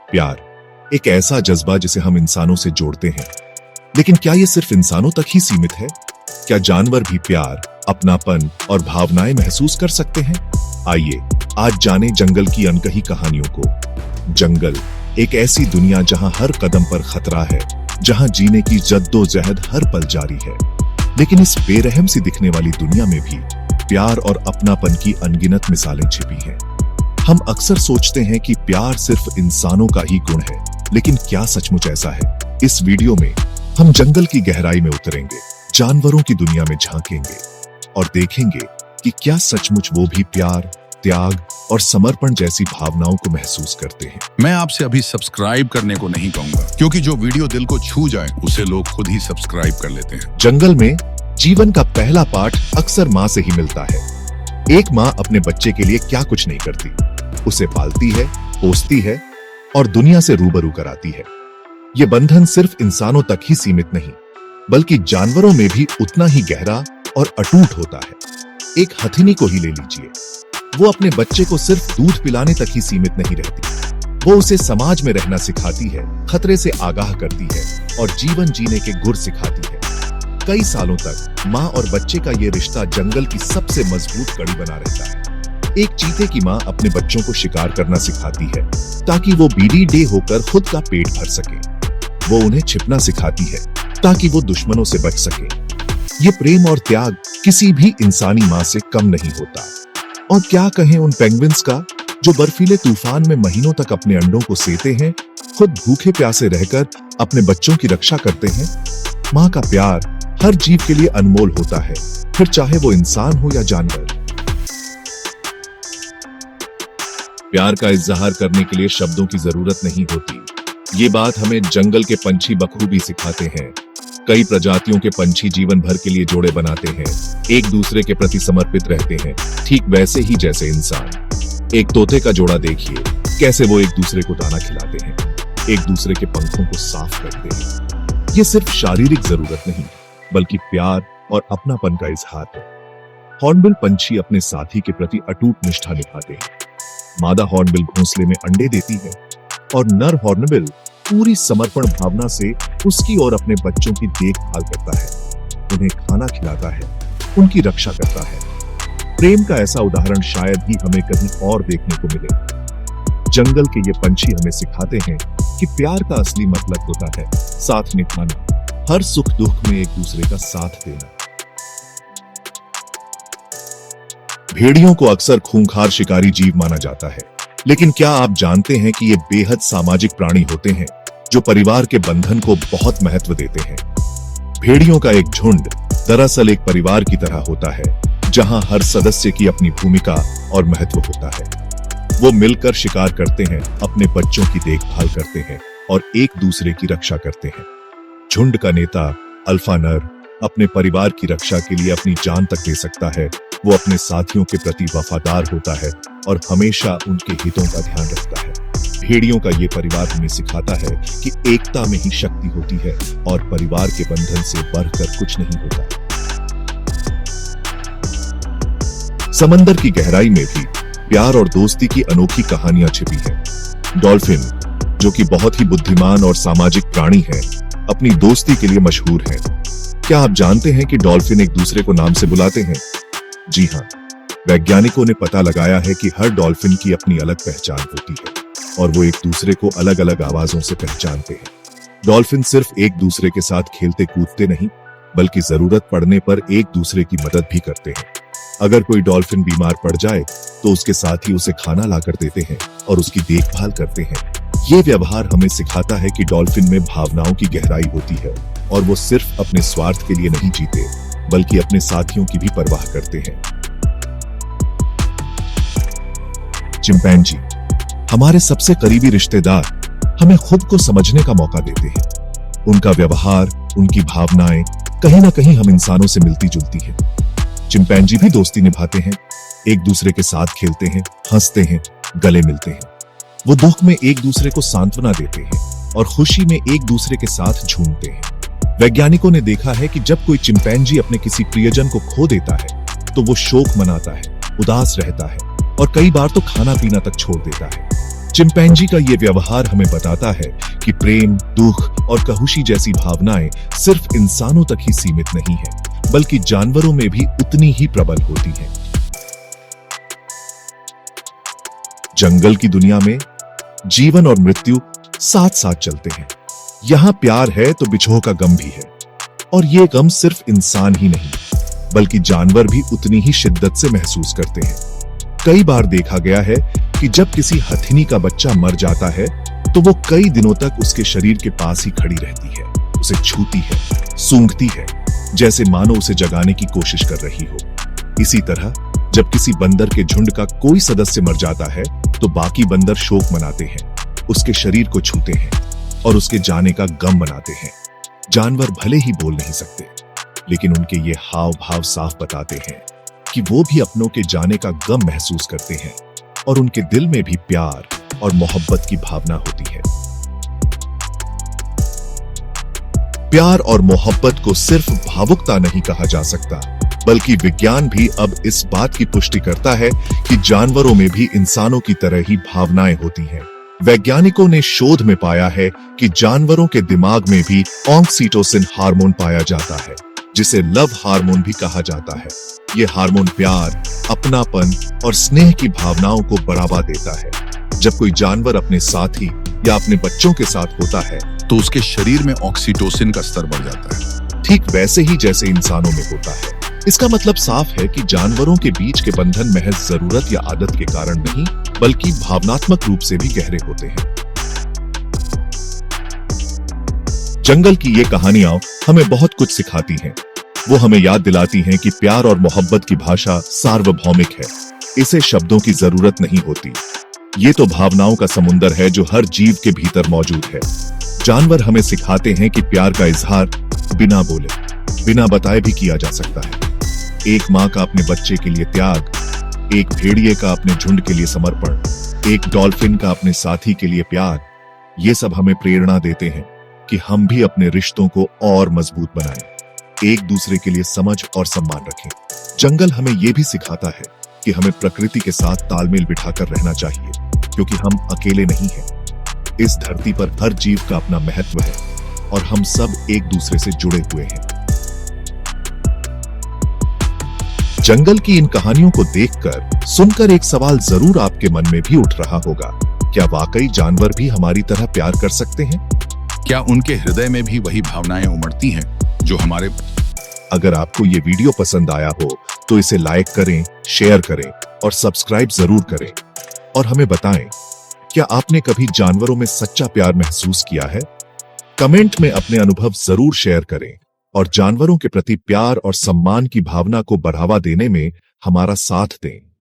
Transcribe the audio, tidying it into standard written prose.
प्यार एक ऐसा जज्बा जिसे हम इंसानों से जोड़ते हैं, लेकिन क्या ये सिर्फ इंसानों तक ही सीमित है? क्या जानवर भी प्यार, अपनापन और भावनाएं महसूस कर सकते हैं? आइए आज जानें जंगल की अनकही कहानियों को। जंगल एक ऐसी दुनिया जहां हर कदम पर खतरा है, जहां जीने की जद्दोजहद हर पल जारी है। लेकिन इस बेरहम सी दिखने वाली दुनिया में भी प्यार और अपनापन की अनगिनत मिसालें छिपी हैं। हम अक्सर सोचते हैं कि प्यार सिर्फ इंसानों का ही गुण है, लेकिन क्या सचमुच ऐसा है? इस वीडियो में हम जंगल की गहराई में उतरेंगे, जानवरों की दुनिया में झांकेंगे और देखेंगे कि क्या सचमुच वो भी प्यार, त्याग और समर्पण जैसी भावनाओं को महसूस करते हैं। मैं आपसे अभी सब्सक्राइब करने को नहीं कहूंगा, क्योंकि जो वीडियो दिल को छू जाए उसे लोग खुद ही सब्सक्राइब कर लेते हैं। जंगल में जीवन का पहला पाठ अक्सर माँ से ही मिलता है। एक माँ अपने बच्चे के लिए क्या कुछ नहीं करती, उसे पालती है, पोसती है और दुनिया से रूबरू कराती है। ये बंधन सिर्फ इंसानों तक ही सीमित नहीं, बल्कि जानवरों में भी उतना ही गहरा और अटूट होता है। एक हथिनी को ही ले लीजिए, वो अपने बच्चे को सिर्फ दूध पिलाने तक ही सीमित नहीं रहती। वो उसे समाज में रहना सिखाती है, खतरे से आगाह करती है और जीवन जीने के गुर सिखाती है। कई सालों तक माँ और बच्चे का ये रिश्ता जंगल की सबसे मजबूत कड़ी बना रहता है। एक चीते की माँ अपने बच्चों को शिकार करना सिखाती है, ताकि वो बीडी होकर खुद का पेट भर सके। वो उन्हें छिपना सिखाती है, ताकि वो दुश्मनों से बच सके। ये प्रेम और त्याग किसी भी इंसानी माँ से कम नहीं होता। और क्या कहें उन पेंगुइन्स का, जो बर्फीले तूफान में महीनों तक अपने अंडों को सेते हैं, खुद भूखे प्यासे रहकर अपने बच्चों की रक्षा करते हैं। माँ का प्यार हर जीव के लिए अनमोल होता है, फिर चाहे वो इंसान हो या जानवर। प्यार का इजहार करने के लिए शब्दों की जरूरत नहीं होती। ये बात हमें जंगल के पंछी बखूबी सिखाते हैं। कई प्रजातियों के पंछी जीवन भर के लिए जोड़े बनाते हैं, एक दूसरे के प्रति समर्पित रहते हैं, ठीक वैसे ही जैसे इंसान। एक तोते का जोड़ा देखिए, कैसे वो एक दूसरे को दाना खिलाते हैं, एक दूसरे के पंखों को साफ करते हैं। ये सिर्फ शारीरिक जरूरत नहीं, बल्कि प्यार और अपनापन का इजहार है। हॉर्नबिल पंछी अपने साथी के प्रति अटूट निष्ठा निभाते हैं। मादा हॉर्नबिल घोंसले में अंडे देती है और नर हॉर्नबिल पूरी समर्पण भावना से उसकी और अपने बच्चों की देखभाल करता है, उन्हें खाना खिलाता है, उनकी रक्षा करता है। प्रेम का ऐसा उदाहरण शायद ही हमें कहीं और देखने को मिले। जंगल के ये पंछी हमें सिखाते हैं कि प्यार का असली मतलब होता है साथ निभाना, हर सुख दुख में एक दूसरे का साथ देना। भेड़ियों को अक्सर खूंखार शिकारी जीव माना जाता है, लेकिन क्या आप जानते हैं कि ये बेहद सामाजिक प्राणी होते हैं, जो परिवार के बंधन को बहुत महत्व देते हैं। भेड़ियों का एक झुंड दरअसल एक परिवार की तरह होता है, जहां हर सदस्य की अपनी भूमिका और महत्व होता है। वो मिलकर शिकार करते हैं, अपने बच्चों की देखभाल करते हैं और एक दूसरे की रक्षा करते हैं। झुंड का नेता अल्फा नर अपने परिवार की रक्षा के लिए अपनी जान तक दे सकता है। वो अपने साथियों के प्रति वफादार होता है और हमेशा उनके हितों का ध्यान रखता है। भेड़ियों का ये परिवार हमें सिखाता है कि एकता में ही शक्ति होती है और परिवार के बंधन से बढ़कर कुछ नहीं होता। समंदर की गहराई में भी प्यार और दोस्ती की अनोखी कहानियां छिपी हैं। डॉल्फिन, जो कि बहुत ही बुद्धिमान और सामाजिक प्राणी है, अपनी दोस्ती के लिए मशहूर है। क्या आप जानते हैं कि डॉल्फिन एक दूसरे को नाम से बुलाते हैं? जी हाँ, वैज्ञानिकों ने पता लगाया है कि हर डॉल्फिन की अपनी अलग पहचान होती है और वो एक दूसरे को अलग अलग आवाजों से पहचानते हैं। डॉल्फिन सिर्फ एक दूसरे के साथ खेलते कूदते नहीं, बल्कि जरूरत पड़ने पर एक दूसरे की मदद भी करते हैं। अगर कोई डॉल्फिन बीमार पड़ जाए तो उसके साथी उसे खाना लाकर देते हैं और उसकी देखभाल करते हैं। ये व्यवहार हमें सिखाता है कि डॉल्फिन में भावनाओं की गहराई होती है और वो सिर्फ अपने स्वार्थ के लिए नहीं जीते, बल्कि अपने साथियों की भी परवाह करते हैं। चिंपैंजी, हमारे सबसे करीबी रिश्तेदार, हमें खुद को समझने का मौका देते हैं। उनका व्यवहार, उनकी भावनाएं कहीं ना कहीं हम इंसानों से मिलती जुलती हैं। चिंपैंजी भी दोस्ती निभाते हैं, एक दूसरे के साथ खेलते हैं, हंसते हैं, गले मिलते हैं। वो दुख में एक दूसरे को सांत्वना देते हैं और खुशी में एक दूसरे के साथ झूमते हैं। वैज्ञानिकों ने देखा है कि जब कोई चिंपैंजी अपने किसी प्रियजन को खो देता है, तो वो शोक मनाता है, उदास रहता है और कई बार तो खाना पीना तक छोड़ देता है। चिंपैंजी का ये व्यवहार हमें बताता है कि प्रेम, दुख और कहुशी जैसी भावनाएं सिर्फ इंसानों तक ही सीमित नहीं है, बल्कि जानवरों में भी उतनी ही प्रबल होती हैं। जंगल की दुनिया में जीवन और मृत्यु साथ साथ चलते हैं। यहां प्यार है तो बिछोह का गम भी है, और ये गम सिर्फ इंसान ही नहीं बल्कि जानवर भी उतनी ही शिद्दत से महसूस करते हैं। कई बार देखा गया है कि जब किसी हथिनी का बच्चा मर जाता है तो वो कई दिनों तक उसके शरीर के पास ही खड़ी रहती है, उसे छूती है, सूंघती है, जैसे मानो उसे जगाने की कोशिश कर रही हो। इसी तरह जब किसी बंदर के झुंड का कोई सदस्य मर जाता है तो बाकी बंदर शोक मनाते हैं, उसके शरीर को छूते हैं और उसके जाने का गम मनाते हैं। जानवर भले ही बोल नहीं सकते, लेकिन उनके ये हाव भाव साफ बताते हैं कि वो भी अपनों के जाने का गम महसूस करते हैं और उनके दिल में भी प्यार और मोहब्बत की भावना होती है। प्यार और मोहब्बत को सिर्फ भावुकता नहीं कहा जा सकता, बल्कि विज्ञान भी अब इस बात की पुष्टि करता है कि जानवरों में भी इंसानों की तरह ही भावनाएं होती हैं। वैज्ञानिकों ने शोध में पाया है कि जानवरों के दिमाग में भी ऑक्सीटोसिन हार्मोन पाया जाता है, जिसे लव हार्मोन भी कहा जाता है। ये हार्मोन प्यार, अपनापन और स्नेह की भावनाओं को बढ़ावा देता है। जब कोई जानवर अपने साथी या अपने बच्चों के साथ होता है तो उसके शरीर में ऑक्सीटोसिन का स्तर बढ़ जाता है, ठीक वैसे ही जैसे इंसानों में होता है। इसका मतलब साफ है कि जानवरों के बीच के बंधन महज जरूरत या आदत के कारण नहीं, बल्कि भावनात्मक रूप से भी गहरे होते हैं। जंगल की ये कहानियां हमें बहुत कुछ सिखाती हैं। वो हमें याद दिलाती हैं कि प्यार और मोहब्बत की भाषा सार्वभौमिक है। इसे शब्दों की जरूरत नहीं होती। ये तो भावनाओं का समुंदर है जो हर जीव के भीतर मौजूद है। जानवर हमें सिखाते हैं कि प्यार का इजहार बिना बोले, बिना बताए भी किया जा सकता है। एक माँ का अपने बच्चे के लिए त्याग, एक भेड़िए का अपने झुंड के लिए समर्पण, एक डॉल्फिन का अपने साथी के लिए प्यार, ये सब हमें प्रेरणा देते हैं कि हम भी अपने रिश्तों को और मजबूत बनाएं, एक दूसरे के लिए समझ और सम्मान रखें। जंगल हमें यह भी सिखाता है कि हमें प्रकृति के साथ तालमेल बिठाकर रहना चाहिए, क्योंकि हम अकेले नहीं हैं। इस धरती पर हर जीव का अपना महत्व है और हम सब एक दूसरे से जुड़े हुए हैं। जंगल की इन कहानियों को देखकर, सुनकर एक सवाल जरूर आपके मन में भी उठ रहा होगा। क्या वाकई जानवर भी हमारी तरह प्यार कर सकते हैं? क्या उनके हृदय में भी वही भावनाएं उमड़ती हैं जो हमारे? अगर आपको ये वीडियो पसंद आया हो तो इसे लाइक करें, शेयर करें और सब्सक्राइब जरूर करें। और हमें बताएं, क्या आपने कभी जानवरों में सच्चा प्यार महसूस किया है? कमेंट में अपने अनुभव जरूर शेयर करें और जानवरों के प्रति प्यार और सम्मान की भावना को बढ़ावा देने में हमारा साथ दें।